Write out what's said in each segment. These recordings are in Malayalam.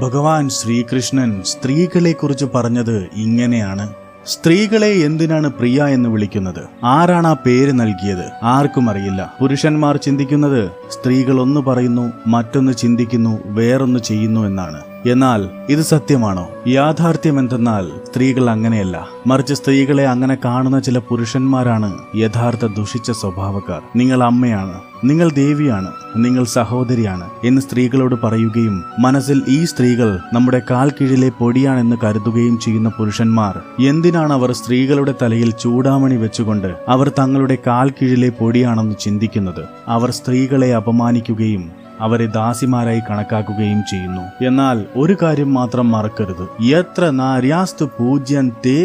ഭഗവാൻ ശ്രീകൃഷ്ണൻ സ്ത്രീകളെക്കുറിച്ച് പറഞ്ഞത് ഇങ്ങനെയാണ്. സ്ത്രീകളെ എന്തിനാണ് പ്രിയ എന്ന് വിളിക്കുന്നത്? ആരാണ് ആ പേര് നൽകിയത്? ആർക്കും അറിയില്ല. പുരുഷന്മാർ ചിന്തിക്കുന്നത് സ്ത്രീകൾ ഒന്ന് പറയുന്നു, മറ്റൊന്ന് ചിന്തിക്കുന്നു, വേറൊന്ന് ചെയ്യുന്നു എന്നാണ്. എന്നാൽ ഇത് സത്യമാണോ? യാഥാർത്ഥ്യം എന്തെന്നാൽ സ്ത്രീകൾ അങ്ങനെയല്ല. മറിച്ച് സ്ത്രീകളെ അങ്ങനെ കാണുന്ന ചില പുരുഷന്മാരാണ് യഥാർത്ഥ ദുഷിച്ച സ്വഭാവക്കാർ. നിങ്ങൾ അമ്മയാണ്, നിങ്ങൾ ദേവിയാണ്, നിങ്ങൾ സഹോദരിയാണ് എന്ന് സ്ത്രീകളോട് പറയുകയും മനസ്സിൽ ഈ സ്ത്രീകൾ നമ്മുടെ കാൽ കീഴിലെ പൊടിയാണെന്ന് കരുതുകയും ചെയ്യുന്ന പുരുഷന്മാർ എന്തിനാണ് അവർ സ്ത്രീകളുടെ തലയിൽ ചൂടാമണി വെച്ചുകൊണ്ട് അവർ തങ്ങളുടെ കാൽ കീഴിലെ പൊടിയാണെന്ന് ചിന്തിക്കുന്നത്? അവർ സ്ത്രീകളെ അപമാനിക്കുകയും അവരെ ദാസിമാരായി കണക്കാക്കുകയും ചെയ്യുന്നു. എന്നാൽ ഒരു കാര്യം മാത്രം മറക്കരുത്. യത്ര നാര്യാസ്തു പൂജ്യന്തെ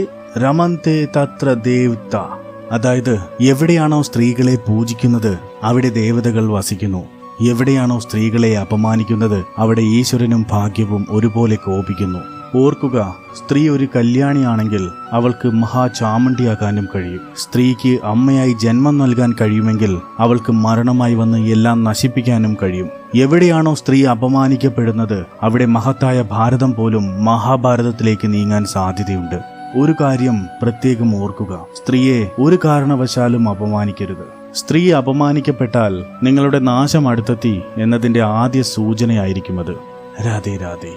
രമന്തെ തത്ര ദേവത. അതായത് എവിടെയാണോ സ്ത്രീകളെ പൂജിക്കുന്നത് അവിടെ ദേവതകൾ വസിക്കുന്നു. എവിടെയാണോ സ്ത്രീകളെ അപമാനിക്കുന്നത് അവിടെ ഈശ്വരനും ഭാഗ്യവും ഒരുപോലെ കോപിക്കുന്നു. ഓർക്കുക, സ്ത്രീ ഒരു കല്യാണിയാണെങ്കിൽ അവൾക്ക് മഹാചാമുണ്ടിയാകാനും കഴിയും. സ്ത്രീക്ക് അമ്മയായി ജന്മം നൽകാൻ കഴിയുമെങ്കിൽ അവൾക്ക് മരണമായി വന്ന് എല്ലാം നശിപ്പിക്കാനും കഴിയും. എവിടെയാണോ സ്ത്രീ അപമാനിക്കപ്പെടുന്നത് അവിടെ മഹത്തായ ഭാരതം പോലും മഹാഭാരതത്തിലേക്ക് നീങ്ങാൻ സാധ്യതയുണ്ട്. ഒരു കാര്യം പ്രത്യേകം ഓർക്കുക, സ്ത്രീയെ ഒരു കാരണവശാലും അപമാനിക്കരുത്. സ്ത്രീ അപമാനിക്കപ്പെട്ടാൽ നിങ്ങളുടെ നാശം അടുത്തെത്തി എന്നതിന്റെ ആദ്യ സൂചനയായിരിക്കും അത്. രാധേ രാധേ.